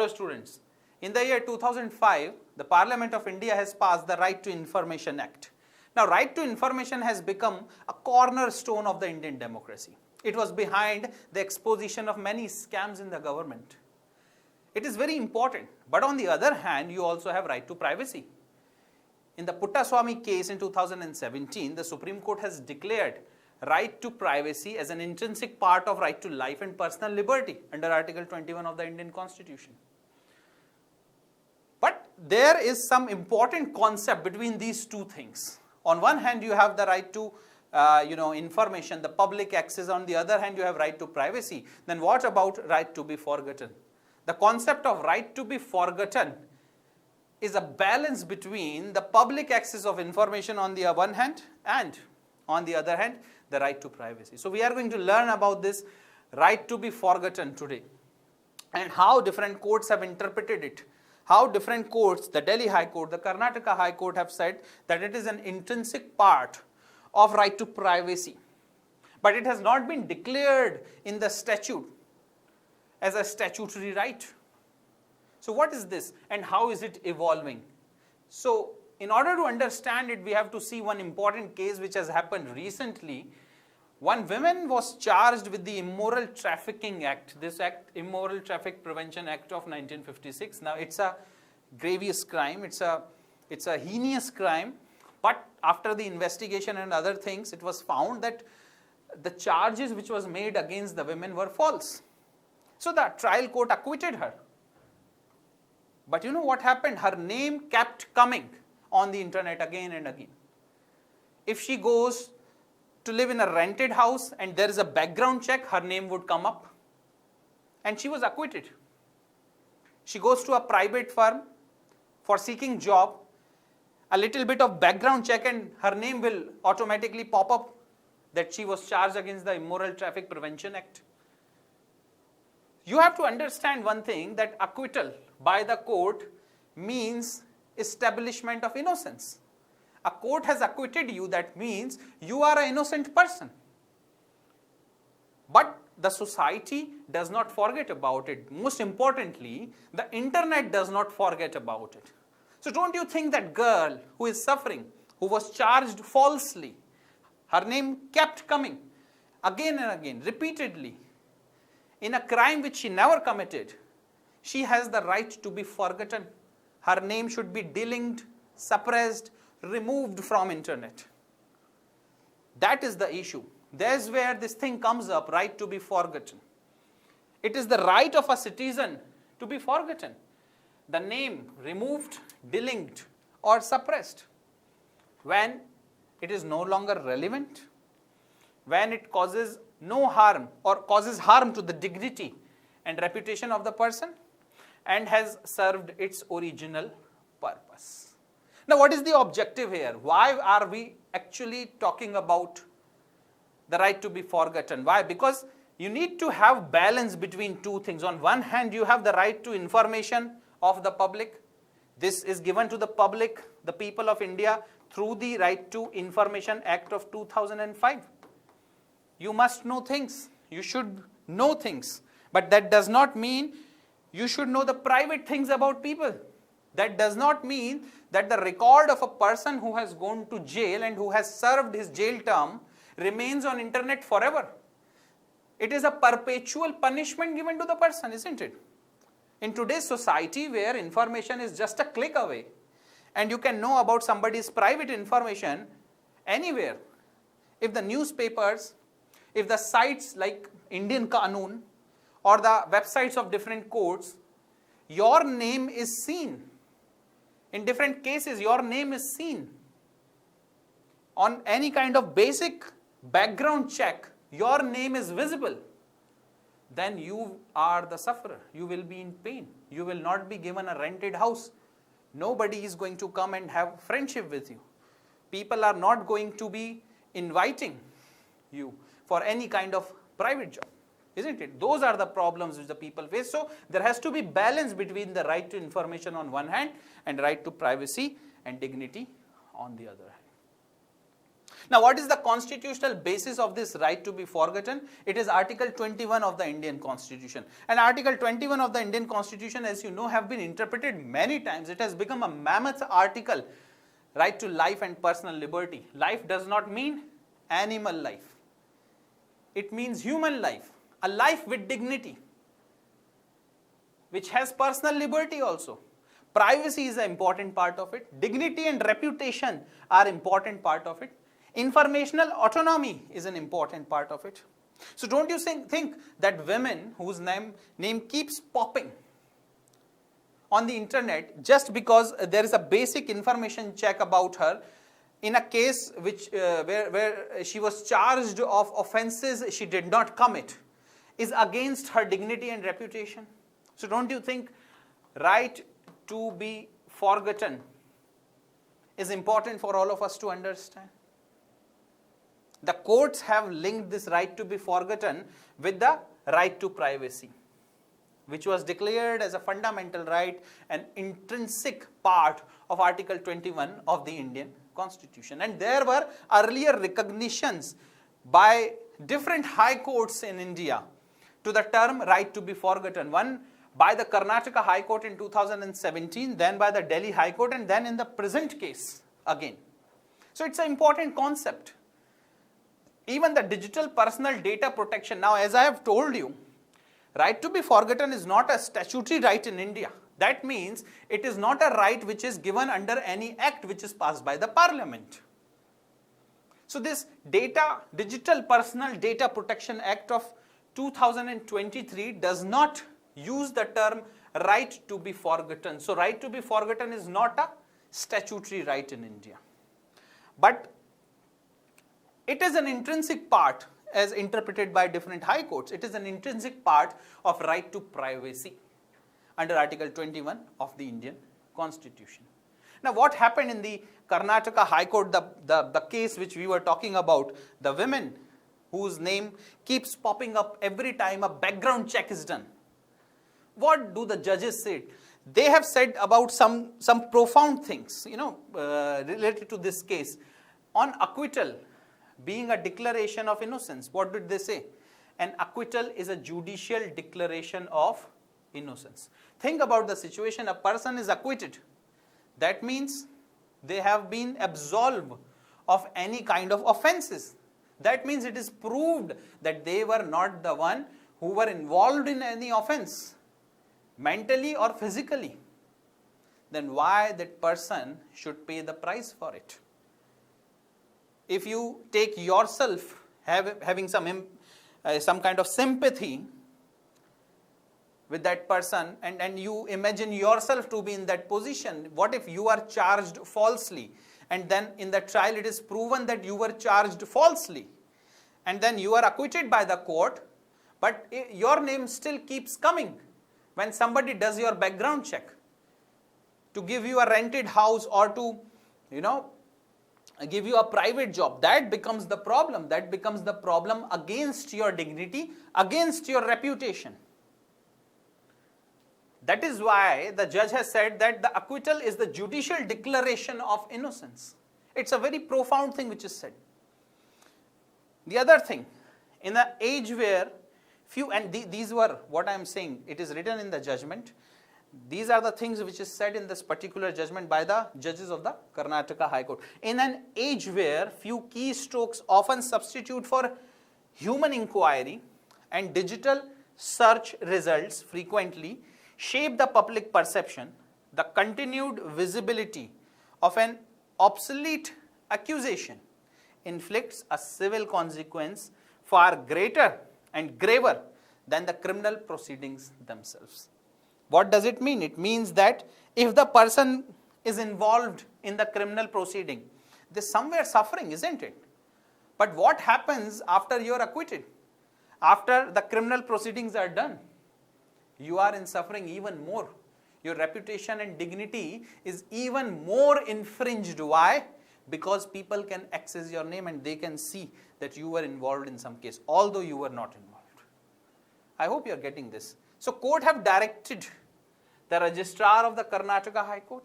Hello students. In the year 2005, the Parliament of India has passed the Right to Information Act. Now, right to information has become a cornerstone of the Indian democracy. It was behind the exposition of many scams in the government. It is very important, but on the other hand, you also have right to privacy. In the Puttaswamy case in 2017, the Supreme Court has declared right to privacy as an intrinsic part of right to life and personal liberty under Article 21 of the Indian Constitution. But there is some important concept between these two things. On one hand, you have the right to information, the public access. On the other hand, you have right to privacy. Then what about right to be forgotten? The concept of right to be forgotten is a balance between the public access of information on the one hand and on the other hand, the right to privacy. So we are going to learn about this right to be forgotten today and how different courts have interpreted it. How different courts, the Delhi High Court, the Karnataka High Court have said that it is an intrinsic part of right to privacy. But it has not been declared in the statute as a statutory right. So what is this and how is it evolving? So in order to understand it, we have to see one important case which has happened recently. One woman was charged with the Immoral Trafficking Act. This act, Immoral Traffic Prevention Act of 1956. Now it's a grievous crime, it's a heinous crime, but after the investigation and other things, it was found that the charges which was made against the women were false. So the trial court acquitted her. But you know what happened? Her name kept coming on the internet again and again. If she goes to live in a rented house and there is a background check, her name would come up. And she was acquitted. She goes to a private firm for seeking job, a little bit of background check and her name will automatically pop up that she was charged against the Immoral Traffic Prevention Act. You have to understand one thing, that acquittal by the court means establishment of innocence. A court has acquitted you, that means you are an innocent person. But the society does not forget about it. Most importantly, the internet does not forget about it. So don't you think that girl who is suffering, who was charged falsely, her name kept coming again and again, repeatedly, in a crime which she never committed, she has the right to be forgotten. Her name should be delinked, suppressed, removed from internet. That is the issue. There's where this thing comes up, right to be forgotten. It is the right of a citizen to be forgotten. The name removed, delinked or suppressed when it is no longer relevant, when it causes no harm or causes harm to the dignity and reputation of the person and has served its original purpose. Now, what is the objective here? Why are we actually talking about the right to be forgotten? Why? Because you need to have balance between two things. On one hand, you have the right to information of the public. This is given to the public, the people of India, through the Right to Information Act of 2005. You must know things. You should know things. But that does not mean you should know the private things about people. That does not mean that the record of a person who has gone to jail and who has served his jail term remains on internet forever. It is a perpetual punishment given to the person, isn't it? In today's society where information is just a click away and you can know about somebody's private information anywhere, if the newspapers, if the sites like Indian Qanun or the websites of different courts, your name is seen. In different cases, your name is seen. On any kind of basic background check, your name is visible. Then you are the sufferer. You will be in pain. You will not be given a rented house. Nobody is going to come and have friendship with you. People are not going to be inviting you for any kind of private job, isn't it? Those are the problems which the people face. So there has to be balance between the right to information on one hand and right to privacy and dignity on the other hand. Now, what is the constitutional basis of this right to be forgotten? It is Article 21 of the Indian Constitution. And Article 21 of the Indian Constitution, as you know, have been interpreted many times. It has become a mammoth article, right to life and personal liberty. Life does not mean animal life. It means human life, a life with dignity, which has personal liberty also. Privacy is an important part of it. Dignity and reputation are important part of it. Informational autonomy is an important part of it. So don't you think that women whose name keeps popping on the internet just because there is a basic information check about her in a case which where she was charged of offenses she did not commit is against her dignity and reputation? So don't you think right to be forgotten is important for all of us to understand? The courts have linked this right to be forgotten with the right to privacy, which was declared as a fundamental right, an intrinsic part of Article 21 of the Indian Constitution. And there were earlier recognitions by different high courts in India to the term right to be forgotten. One by the Karnataka High Court in 2017, then by the Delhi High Court, and then in the present case again. So it's an important concept. Even the digital personal data protection. Now, as I have told you, right to be forgotten is not a statutory right in India. That means it is not a right which is given under any act which is passed by the Parliament. So this Digital Personal Data Protection Act of 2023 does not use the term right to be forgotten. So right to be forgotten is not a statutory right in India. But it is an intrinsic part as interpreted by different high courts. It is an intrinsic part of right to privacy under Article 21 of the Indian Constitution. Now what happened in the Karnataka High Court, the case which we were talking about, the women whose name keeps popping up every time a background check is done. What do the judges say? They have said about some profound things, related to this case. On acquittal being a declaration of innocence, what did they say? An acquittal is a judicial declaration of innocence. Think about the situation, a person is acquitted. That means they have been absolved of any kind of offenses. That means it is proved that they were not the one who were involved in any offense, mentally or physically. Then why that person should pay the price for it? If you take yourself having some kind of sympathy with that person and you imagine yourself to be in that position, what if you are charged falsely and then in the trial it is proven that you were charged falsely and then you are acquitted by the court, but your name still keeps coming when somebody does your background check to give you a rented house or to give you a private job. That becomes the problem. That becomes the problem against your dignity, against your reputation. That is why the judge has said that the acquittal is the judicial declaration of innocence. It's a very profound thing which is said. The other thing, in an age where these were what I am saying, it is written in the judgment. These are the things which is said in this particular judgment by the judges of the Karnataka High Court. In an age where few keystrokes often substitute for human inquiry and digital search results frequently shape the public perception, the continued visibility of an obsolete accusation inflicts a civil consequence far greater and graver than the criminal proceedings themselves. What does it mean? It means that if the person is involved in the criminal proceeding, there's somewhere suffering, isn't it? But what happens after you're acquitted? After the criminal proceedings are done, you are in suffering even more. Your reputation and dignity is even more infringed. Why? Because people can access your name and they can see that you were involved in some case, although you were not involved. I hope you are getting this. So court have directed the registrar of the Karnataka High Court,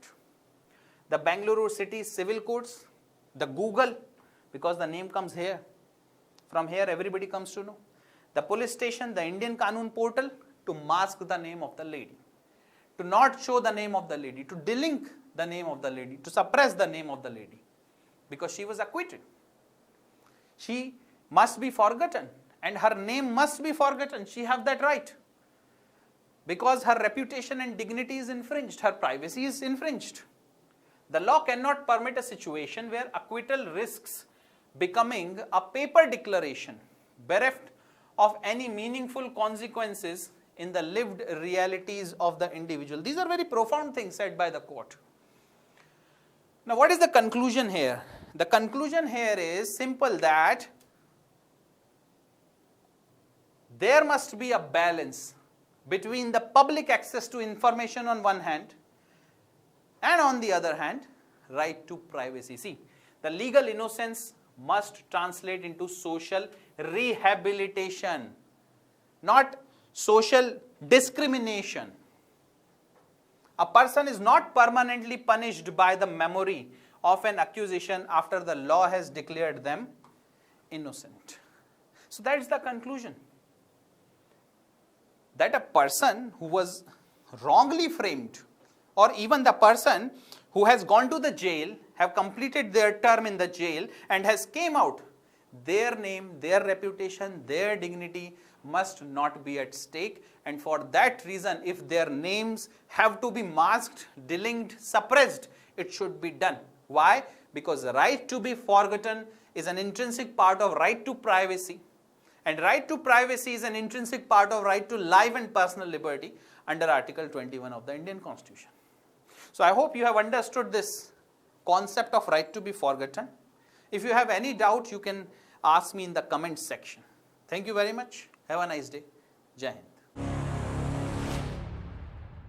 the Bangalore City Civil Courts, the Google, because the name comes here. From here everybody comes to know. The police station, the Indian Kanun portal, to mask the name of the lady, to not show the name of the lady, to delink the name of the lady, to suppress the name of the lady, because she was acquitted. She must be forgotten and her name must be forgotten. She have that right, because her reputation and dignity is infringed, her privacy is infringed. The law cannot permit a situation where acquittal risks becoming a paper declaration, bereft of any meaningful consequences in the lived realities of the individual. These are very profound things said by the court. Now, what is the conclusion here? The conclusion here is simple, that there must be a balance between the public access to information on one hand and on the other hand, right to privacy. See, the legal innocence must translate into social rehabilitation, not social discrimination. A person is not permanently punished by the memory of an accusation after the law has declared them innocent. So that is the conclusion. That a person who was wrongly framed, or even the person who has gone to the jail, have completed their term in the jail and has came out, their name, their reputation, their dignity must not be at stake. And for that reason, if their names have to be masked, delinked, suppressed, it should be done. Why? Because the right to be forgotten is an intrinsic part of right to privacy. And right to privacy is an intrinsic part of right to life and personal liberty under Article 21 of the Indian Constitution. So I hope you have understood this concept of right to be forgotten. If you have any doubt, you can ask me in the comment section. Thank you very much. Have a nice day. Jai Hind.